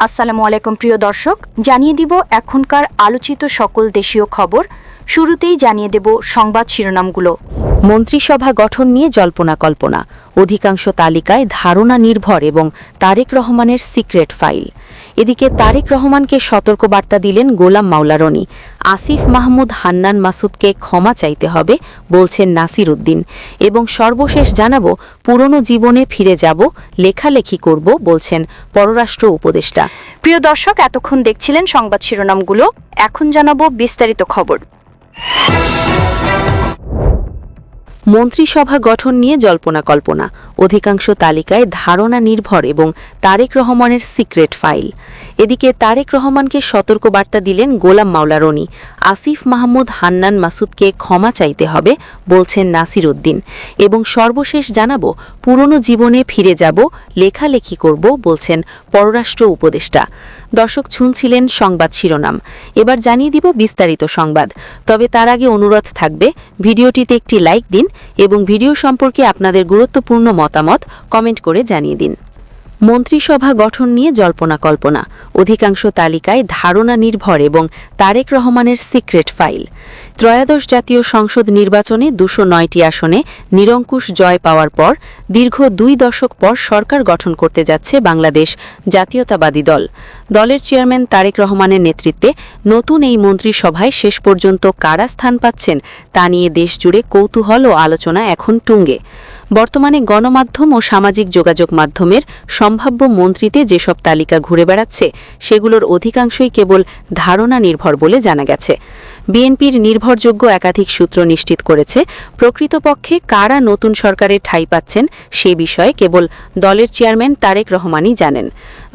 আসসালামু আলাইকুম প্রিয় দর্শক, জানিয়ে দিব এখনকার আলোচিত সকল দেশীয় খবর। শুরুতেই জানিয়ে দেব সংবাদ শিরোনামগুলো। মন্ত্রিসভা গঠন নিয়ে জল্পনা কল্পনা, অধিকাংশ তালিকায় ধারণা নির্ভর এবং তারেক রহমানের সিক্রেট ফাইল। এদিকে তারেক রহমানকে সতর্কবার্তা দিলেন গোলাম মাওলা রনি। আসিফ মাহমুদ হান্নান মাসুদকে ক্ষমা চাইতে হবে বলছেন নাসির উদ্দিন। এবং সর্বশেষ জানাবো, পুরনো জীবনে ফিরে যাব, লেখালেখি করব বলছেন পররাষ্ট্র উপদেষ্টা। প্রিয় দর্শক, এতক্ষণ দেখছিলেন সংবাদ শিরোনামগুলো, এখন জানাবো বিস্তারিত খবর। মন্ত্রিসভা গঠন নিয়ে জল্পনা কল্পনা, অধিকাংশ তালিকায় ধারণা নির্ভর এবং তারেক রহমানের সিক্রেট ফাইল। এদিকে তারেক রহমানকে সতর্কবার্তা দিলেন গোলাম মাওলা রনি। আসিফ মাহমুদ হান্নান মাসুদকে ক্ষমা চাইতে হবে বলছেন নাসির উদ্দিন। এবং সর্বশেষ জানাবো, পুরনো জীবনে ফিরে যাব, লেখালেখি করব বলছেন পররাষ্ট্র উপদেষ্টা। দর্শক, শুনছিলেন সংবাদ শিরোনাম। এবার জানিয়ে দিব বিস্তারিত সংবাদ। তবে তার আগে অনুরোধ থাকবে, ভিডিওটিতে একটি লাইক দিন এবং ভিডিও সম্পর্কে আপনাদের গুরুত্বপূর্ণ মতামত কমেন্ট করে জানিয়ে দিন। মন্ত্রিসভা গঠন নিয়ে জল্পনা কল্পনা, অধিকাংশ তালিকায় ধারণা নির্ভর এবং তারেক রহমানের সিক্রেট ফাইল। ত্রয়োদশ জাতীয় সংসদ নির্বাচনে ২০৯টি আসনে নিরঙ্কুশ জয় পাওয়ার পর দীর্ঘ ২ দশক পর সরকার গঠন করতে যাচ্ছে বাংলাদেশ জাতীয়তাবাদী দল। দলের চেয়ারম্যান তারেক রহমানের নেতৃত্বে নতুন এই মন্ত্রিসভায় শেষ পর্যন্ত কারা স্থান পাচ্ছেন তা নিয়ে দেশজুড়ে কৌতূহল ও আলোচনা এখন তুঙ্গে। বর্তমানে গণমাধ্যম ও সামাজিক যোগাযোগ মাধ্যমের সম্ভাব্য মন্ত্রীতে যেসব তালিকা ঘুরে বেড়াচ্ছে, সেগুলোর অধিকাংশই কেবল ধারণা নির্ভর বলে জানা গেছে। বিএনপির নির্ভরযোগ্য একাধিক সূত্র নিশ্চিত করেছে, প্রকৃতপক্ষে কারা নতুন সরকারের ঠাঁই পাচ্ছেন সে বিষয়ে কেবল দলের চেয়ারম্যান তারেক রহমানই জানেন।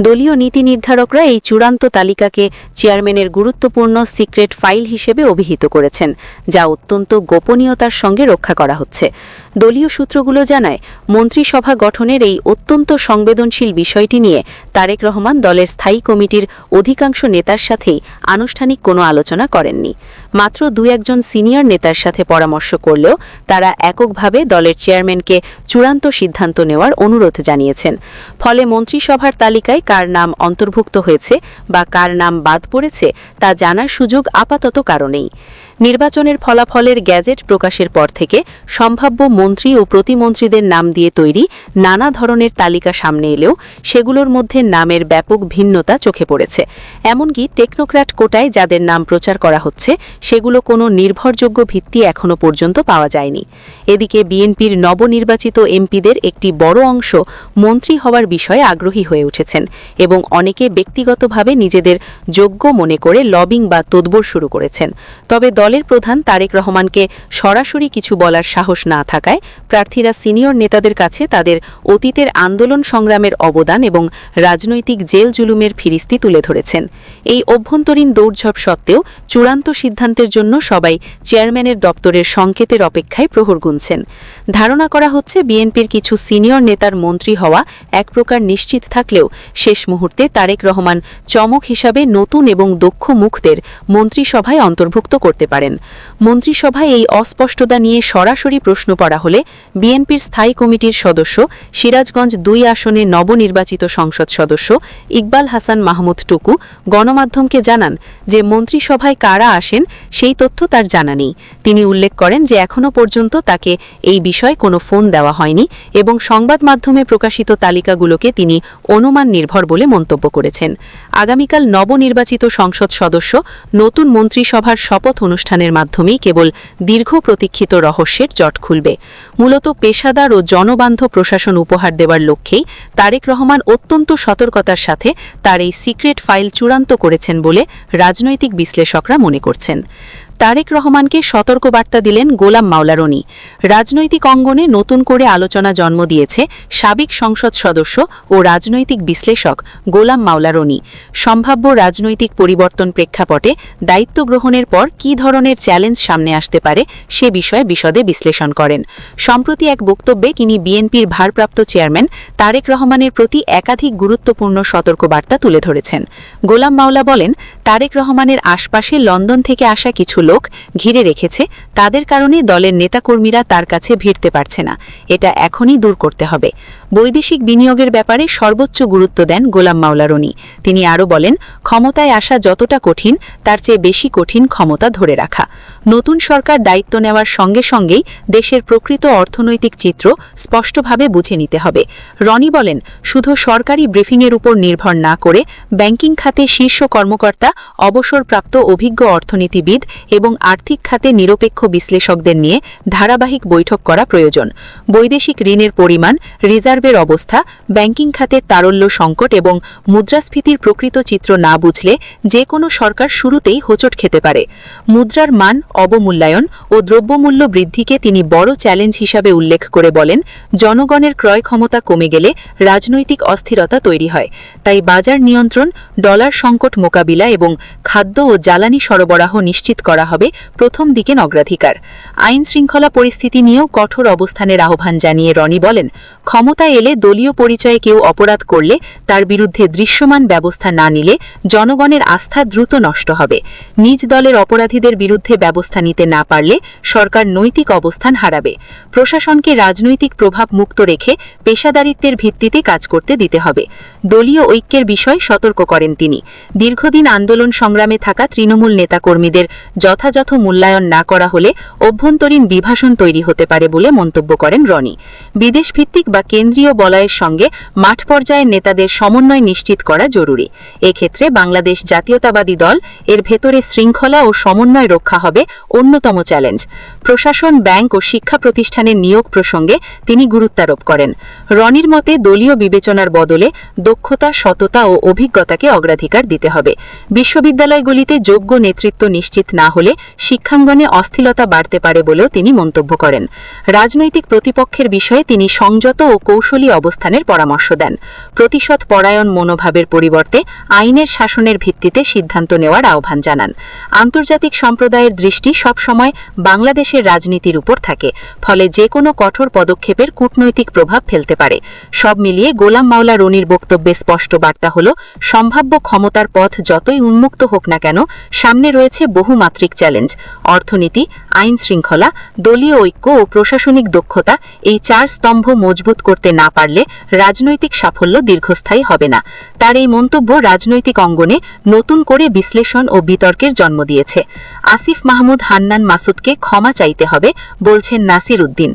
দলীয় নীতি নির্ধারকরা এই চূড়ান্ত তালিকাকে চেয়ারম্যানের গুরুত্বপূর্ণ সিক্রেট ফাইল হিসেবে অভিহিত করেছেন, যা অত্যন্ত গোপনীয়তার সঙ্গে রক্ষা করা হচ্ছে। দলীয় সূত্রগুলো জানায়, মন্ত্রিসভা গঠনের এই অত্যন্ত সংবেদনশীল বিষয়টি নিয়ে তারেক রহমান দলের স্থায়ী কমিটির অধিকাংশ নেতার সাথেই আনুষ্ঠানিক কোনো আলোচনা করেননি। মাত্র ২-১ সিনিয়র নেতার সাথে পরামর্শ করলেও তারা এককভাবে দলের চেয়ারম্যানকে চূড়ান্ত সিদ্ধান্ত নেওয়ার অনুরোধ জানিয়েছেন। ফলে মন্ত্রিসভার তালিকায় কার নাম অন্তর্ভুক্ত হয়েছে বা কার নাম বাদ পড়েছে তা জানার সুযোগ আপাতত কারণেই। নির্বাচনের ফলাফলের গ্যাজেট প্রকাশের পর থেকে সম্ভাব্য মন্ত্রী ও প্রতিমন্ত্রীদের নাম দিয়ে তৈরি নানা ধরনের তালিকা সামনে এলেও সেগুলোর মধ্যে নামের ব্যাপক ভিন্নতা চোখে পড়েছে। এমনকি টেকনোক্র্যাট কোটায় যাদের নাম প্রচার করা হচ্ছে, সেগুলো কোনো নির্ভরযোগ্য ভিত্তি এখনও পর্যন্ত পাওয়া যায়নি। এদিকে বিএনপির নবনির্বাচিত এমপিদের একটি বড় অংশ মন্ত্রী হওয়ার বিষয়ে আগ্রহী হয়ে উঠেছেন এবং অনেকে ব্যক্তিগতভাবে নিজেদের যোগ্য মনে করে লবিং বা তোদবর শুরু করেছেন। তবে দলের প্রধান তারেক রহমানকে সরাসরি কিছু বলার সাহস না থাকায় প্রার্থীরা সিনিয়র নেতাদের কাছে তাদের অতীতের আন্দোলন সংগ্রামের অবদান এবং রাজনৈতিক জেল জুলুমের ফিরিস্তি তুলে ধরেছেন। এই অভ্যন্তরীণ দৌড়ঝাঁপ সত্ত্বেও চূড়ান্ত সিদ্ধান্তের জন্য সবাই চেয়ারম্যানের দপ্তরের সংকেতের অপেক্ষায় প্রহর গুনছেন। ধারণা করা হচ্ছে, বিএনপির কিছু সিনিয়র নেতার মন্ত্রী হওয়া এক প্রকার নিশ্চিত থাকলেও শেষ মুহূর্তে তারেক রহমান চমক হিসাবে নতুন এবং দক্ষ মুখদের মন্ত্রিসভায় অন্তর্ভুক্ত করতে পারেন। মন্ত্রিসভায় এই অস্পষ্টতা নিয়ে সরাসরি প্রশ্ন করা হলে বিএনপির স্থায়ী কমিটির সদস্য, সিরাজগঞ্জ ২ আসনে নবনির্বাচিত সংসদ সদস্য ইকবাল হাসান মাহমুদ টুকু গণমাধ্যমকে জানান যে মন্ত্রিসভায় কারা আসেন সেই তথ্য তার জানা নেই। তিনি উল্লেখ করেন যে এখনও পর্যন্ত তাকে এই বিষয়ে কোনো ফোন দেওয়া হয়নি এবং সংবাদ মাধ্যমে প্রকাশিত তালিকাগুলোকে তিনি অনুমান নির্ভর বলে মন্তব্য করেছেন। আগামীকাল নবনির্বাচিত সংসদ সদস্য নতুন মন্ত্রিসভার শপথ অনুষ্ঠানের মাধ্যমেই কেবল দীর্ঘ প্রতীক্ষিত রহস্যের জট খুলবে। মূলত পেশাদার ও জনবান্ধব প্রশাসন উপহার দেওয়ার লক্ষ্যেই তারেক রহমান অত্যন্ত সতর্কতার সাথে তার এই সিক্রেট ফাইল চূড়ান্ত করেছেন বলে রাজনৈতিক বিশ্লেষকরা মনে করছেন। তারেক রহমানকে সতর্কবার্তা দিলেন গোলাম মাওলা রনি। রাজনৈতিক অঙ্গনে নতুন করে আলোচনা জন্ম দিয়েছে সাবেক সংসদ সদস্য ও রাজনৈতিক বিশ্লেষক গোলাম মাওলা রনি। সম্ভাব্য রাজনৈতিক পরিবর্তন প্রেক্ষাপটে দায়িত্ব গ্রহণের পর কী ধরনের চ্যালেঞ্জ সামনে আসতে পারে সে বিষয়ে বিশদে বিশ্লেষণ করেন। সম্প্রতি এক বক্তব্যে তিনি বিএনপির ভারপ্রাপ্ত চেয়ারম্যান তারেক রহমানের প্রতি একাধিক গুরুত্বপূর্ণ সতর্কবার্তা তুলে ধরেছেন। গোলাম মাওলা বলেন, তারেক রহমানের আশপাশে লন্ডন থেকে আসা কিছু লোক লোক ঘিরে রেখেছে, তাদের কারণে দলের নেতাকর্মীরা তার কাছে ভিড়তে পারছে না। এটা এখনই দূর করতে হবে। বৈদেশিক বিনিয়োগের ব্যাপারে সর্বোচ্চ গুরুত্ব দেন গোলাম মাওলা রনি। তিনি আরও বলেন, ক্ষমতায় আসা যতটা কঠিন, তার চেয়ে বেশি কঠিন ক্ষমতা ধরে রাখা। নতুন সরকার দায়িত্ব নেওয়ার সঙ্গে সঙ্গেই দেশের প্রকৃত অর্থনৈতিক চিত্র স্পষ্টভাবে বুঝে নিতে হবে। রনি বলেন, শুধু সরকারি ব্রিফিংয়ের উপর নির্ভর না করে ব্যাংকিং খাতে শীর্ষ কর্মকর্তা, অবসরপ্রাপ্ত অভিজ্ঞ অর্থনীতিবিদ এবং আর্থিক খাতে নিরপেক্ষ বিশ্লেষকদের নিয়ে ধারাবাহিক বৈঠক করা প্রয়োজন। বৈদেশিক ঋণের পরিমাণ, রিজার্ভের অবস্থা, ব্যাংকিং খাতের তারল্য সংকট এবং মুদ্রাস্ফীতির প্রকৃত চিত্র না বুঝলে যে কোনো সরকার শুরুতেই হোঁচট খেতে পারে। মুদ্রার মান, অবমূল্যায়ন ও দ্রব্যমূল্য বৃদ্ধিকে তিনি বড় চ্যালেঞ্জ হিসাবে উল্লেখ করে বলেন, জনগণের ক্রয় ক্ষমতা কমে গেলে রাজনৈতিক অস্থিরতা তৈরি হয়। তাই বাজার নিয়ন্ত্রণ, ডলার সংকট মোকাবিলা এবং খাদ্য ও জ্বালানি সরবরাহ নিশ্চিত করা হবে প্রথম দিকের অগ্রাধিকার। আইন শৃঙ্খলা পরিস্থিতি নিয়েও কঠোর অবস্থানের আহ্বান জানিয়ে রনি বলেন, ক্ষমতায় এলে দলীয় পরিচয়ে কেউ অপরাধ করলে তার বিরুদ্ধে দৃশ্যমান ব্যবস্থা না নিলে জনগণের আস্থা দ্রুত নষ্ট হবে। নিজ দলের অপরাধীদের বিরুদ্ধে ব্যবস্থা নিতে না পারলে সরকার নৈতিক অবস্থান হারাবে। প্রশাসনকে রাজনৈতিক প্রভাব মুক্ত রেখে পেশাদারিত্বের ভিত্তিতে কাজ করতে দিতে হবে। দলীয় ঐক্যের বিষয় সতর্ক করেন তিনি। দীর্ঘদিন আন্দোলন সংগ্রামে থাকা তৃণমূল নেতাকর্মীদের যথাযথ মূল্যায়ন না করা হলে অভ্যন্তরীণ বিভাজন তৈরি হতে পারে বলে মন্তব্য করেন রনি। বিদেশভিত্তিক বা কেন্দ্রীয় বলয়ের সঙ্গে মাঠ পর্যায়ের নেতাদের সমন্বয় নিশ্চিত করা জরুরি। এক্ষেত্রে বাংলাদেশ জাতীয়তাবাদী দল, এর ভেতরে শৃঙ্খলা ও সমন্বয় রক্ষা হবে অন্যতম চ্যালেঞ্জ। প্রশাসন, ব্যাংক ও শিক্ষা প্রতিষ্ঠানের নিয়োগ প্রসঙ্গে তিনি গুরুত্বারোপ করেন। রনির মতে দলীয় বিবেচনার বদলে দক্ষতা, সততা ও অভিজ্ঞতাকে অগ্রাধিকার দিতে হবে। বিশ্ববিদ্যালয়গুলিতে যোগ্য নেতৃত্ব নিশ্চিত না হলে শিক্ষাঙ্গনে অস্থিরতা বাড়তে পারে বলেও তিনি মন্তব্য করেন। রাজনৈতিক প্রতিপক্ষের বিষয়ে তিনি সংযত ও কৌশলী অবস্থানের পরামর্শ দেন। প্রতিশোধ পরায়ণ মনোভাবের পরিবর্তে আইনের শাসনের ভিত্তিতে সিদ্ধান্ত নেওয়ার আহ্বান জানান। আন্তর্জাতিক সম্প্রদায়ের দৃষ্টি সবসময় বাংলাদেশের রাজনীতির উপর থাকে, ফলে যে কোনো কঠোর পদক্ষেপের কূটনৈতিক প্রভাব ফেলতে পারে। সব মিলিয়ে গোলাম মাওলা রনির বক্তব্যে স্পষ্ট বার্তা হল, সম্ভাব্য ক্ষমতার পথ যতই উন্মুক্ত হোক না কেন, সামনে রয়েছে বহুমাত্রিক চ্যালেঞ্জ। অর্থনীতি, আইন শৃঙ্খলা, দলীয় ঐক্য ও প্রশাসনিক দক্ষতা, এই চার স্তম্ভ মজবুত করতে না পারলে রাজনৈতিক সাফল্য দীর্ঘস্থায়ী হবে না। তার এই মন্তব্য রাজনৈতিক অঙ্গনে নতুন করে বিশ্লেষণ ও বিতর্কের জন্ম দিয়েছে। আসিফ মাহমুদ হান্নান মাসুদকে ক্ষমা চাইতে হবে বলছেন নাসির উদ্দিন।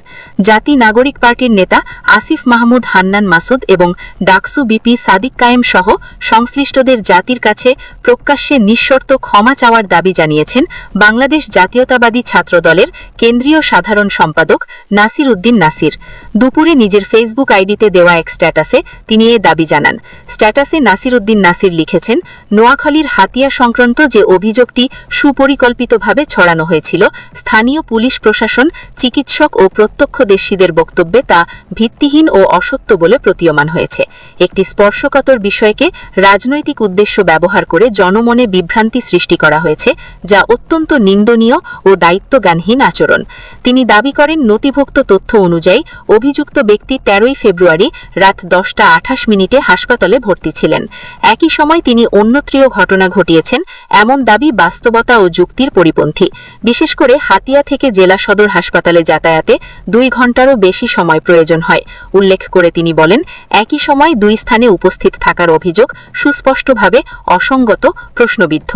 জাতি নাগরিক পার্টির নেতা আসিফ মাহমুদ হান্নান মাসুদ এবং ডাকসু বিপি সাদিক কায়েম সহ সংশ্লিষ্টদের জাতির কাছে প্রকাশ্যে নিঃশর্ত ক্ষমা চাওয়ার দাবি জানিয়েছেন বাংলাদেশ জাতীয়তাবাদী ছাত্রদলের কেন্দ্রীয় সাধারণ সম্পাদক নাসির উদ্দিন নাসির। দুপুরে নিজের ফেসবুক আইডিতে দেওয়া এক স্ট্যাটাসে তিনি এ দাবি জানান। স্ট্যাটাসে নাসির উদ্দিন নাসির লিখেছেন, নোয়াখালীর হাতিয়া সংক্রান্ত যে অভিযোগটি সুপরিকল্পিতভাবে ছড়ানো হয়েছিল, স্থানীয় পুলিশ প্রশাসন, চিকিৎসক ও প্রত্যক্ষদর্শীদের বক্তব্যে তা ভিত্তিহীন ও অসত্য বলে প্রতীয়মান হয়েছে। একটি স্পর্শকাতর বিষয়কে রাজনৈতিক উদ্দেশ্য ব্যবহার করে জনমনে বিভ্রান্তি সৃষ্টি করা হয়েছে, যা অত্যন্ত নিন্দনীয় ও দায়িত্বজ্ঞানহীন আচরণ। তিনি দাবি করেন, নথিভুক্ত তথ্য অনুযায়ী অভিযুক্ত ব্যক্তি 13 ফেব্রুয়ারি রাত 10:28 হাসপাতালে ভর্তি ছিলেন। একই সময় তিনি অন্যত্রীয় ঘটনা ঘটিয়েছেন, এমন দাবি বাস্তবতা ও যুক্তির পরিপন্থী। বিশেষ করে হাতিয়া থেকে জেলা সদর হাসপাতালে যাতায়াতে 2 ঘণ্টারও বেশি সময় প্রয়োজন হয়। উল্লেখ করে তিনি বলেন, একই সময় 2 স্থানে উপস্থিত থাকার অভিযোগ সুস্পষ্টভাবে অসঙ্গত, প্রশ্নবিদ্ধ।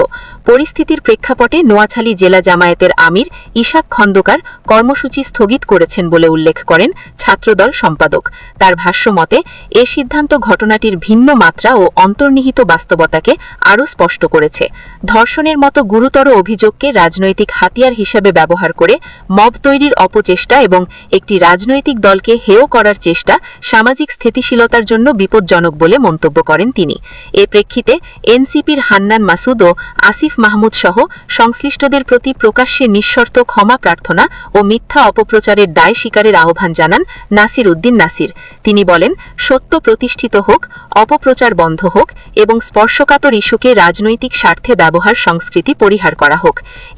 পরিস্থিতির প্রেক্ষাপটে নোয়াখালী জেলা জামায়াতের আমির ইশাক খন্দকার কর্মসূচি স্থগিত করেছেন বলে উল্লেখ করেন ছাত্রদল সম্পাদক। তার ভাষ্য মতে, এ সিদ্ধান্ত ঘটনাটির ভিন্ন মাত্রা ও অন্তর্নিহিত বাস্তবতাকে আরও স্পষ্ট করেছে। ধর্ষণের মতো গুরুতর অভিযোগকে রাজনৈতিক হাতিয়ার হিসেবে ব্যবহার করে মব তৈরির অপচেষ্টা এবং একটি রাজনৈতিক দলকে হেয় করার চেষ্টা সামাজিক স্থিতিশীলতার জন্য বিপজ্জনক বলে মন্তব্য করেন তিনি। এ প্রেক্ষিতে এনসিপির হান্নান মাসুদ ও আসিফ মাহমুদ সহ সংশ্লিষ্টদের প্রতি প্রকাশ্যে নিঃশর্ত ক্ষমা প্রার্থনা ও মিথ্যা অপপ্রচারের দায় স্বীকারের আহ্বান জানান নাসির উদ্দিন নাসির। তিনি বলেন, সত্য প্রতিষ্ঠিত হোক, অপপ্রচার বন্ধ হোক এবং স্পর্শকাতর ইস্যুকে রাজনৈতিক স্বার্থে ব্যবহার সংস্কৃতি পরিহার করা হোক।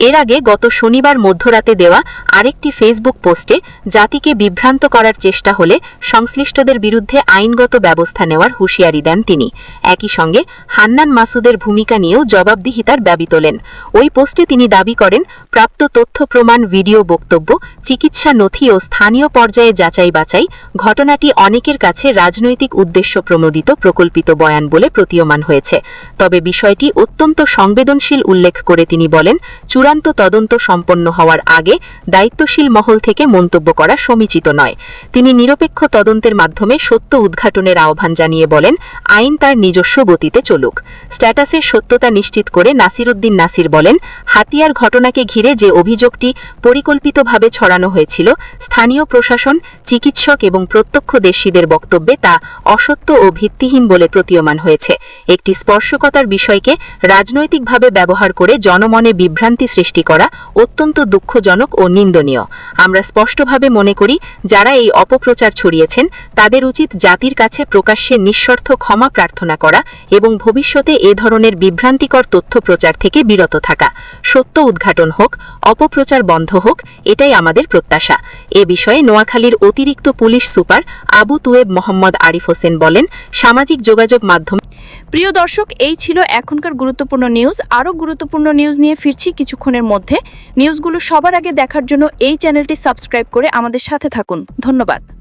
এর আগে গত শনিবার মধ্যরাতে দেওয়া আরেকটি ফেসবুক পোস্টে জাতিকে বিভ্রান্ত করার চেষ্টা হলে সংশ্লিষ্টদের বিরুদ্ধে আইনগত ব্যবস্থা নেওয়ার হুঁশিয়ারি দেন তিনি। একই সঙ্গে হান্নান মাসুদের ভূমিকা নিয়েও জবাবদিহিতার দাবি তোলেন। ওই পোস্টে তিনি তিনি দাবি করেন প্রাপ্ত তথ্য প্রমাণ, ভিডিও, বক্তব্য, চিকিৎসা নথি ও স্থানীয় পর্যায়ে যাচাই বাছাই ঘটনাটি অনেকের কাছে রাজনৈতিক উদ্দেশ্য প্রণোদিত প্রকল্পিত বয়ান বলে প্রতীয়মান হয়েছে। তবে বিষয়টি অত্যন্ত সংবেদনশীল উল্লেখ করে তিনি বলেন, চূড়ান্ত তদন্ত সম্পন্ন হওয়ার আগে দায়িত্বশীল মহল থেকে মন্তব্য করা সমীচিত নয়। তিনি নিরপেক্ষ তদন্তের মাধ্যমে সত্য উদ্ঘাটনের আহ্বান জানিয়ে বলেন, আইন তার নিজস্ব গতিতে চলুক। স্ট্যাটাসের সত্যতা নিশ্চিত করে নাসিরউদ্দিন নাসির বলেন, হাতিয়ার ঘটনাকে ঘিরে যে অভিযোগটি পরিকল্পিতভাবে ছড়ানো হয়েছিল, স্থানীয় প্রশাসন, চিকিৎসক এবং প্রত্যক্ষদর্শীদের বক্তব্যে তা অসত্য ও ভিত্তিহীন বলে প্রতীয়মান হয়েছে। একটি স্পর্শকাতর বিষয়কে রাজনৈতিকভাবে ব্যবহার করে জনমনে বিভ্রান্তি সৃষ্টি করা অত্যন্ত দুঃখজনক ও নিন্দনীয়। আমরা স্পষ্টভাবে মনে করি, যারা এই অপপ্রচার ছড়িয়েছেন তাদের উচিত জাতির কাছে প্রকাশ্যে নিঃস্বার্থ ক্ষমা প্রার্থনা করা এবং ভবিষ্যতে এ ধরনের বিভ্রান্তিকর তথ্য প্রচার থেকে বিরত থাকা। সত্য উদ্ঘাটন হোক, অপপ্রচার বন্ধ হোক, এটাই আমাদের প্রত্যাশা। এ বিষয়ে নোয়াখালীর অতিরিক্ত পুলিশ সুপার আবু তুয়েব মোহাম্মদ আরিফ হোসেন বলেন, সামাজিক যোগাযোগ মাধ্যম। প্রিয় দর্শক, এই ছিল এখনকার গুরুত্বপূর্ণ নিউজ। আরও গুরুত্বপূর্ণ নিউজ নিয়ে ফিরছি কিছুক্ষণের মধ্যে। নিউজগুলো সবার আগে দেখার জন্য এই চ্যানেলটি সাবস্ক্রাইব করে আমাদের সাথে থাকুন। ধন্যবাদ।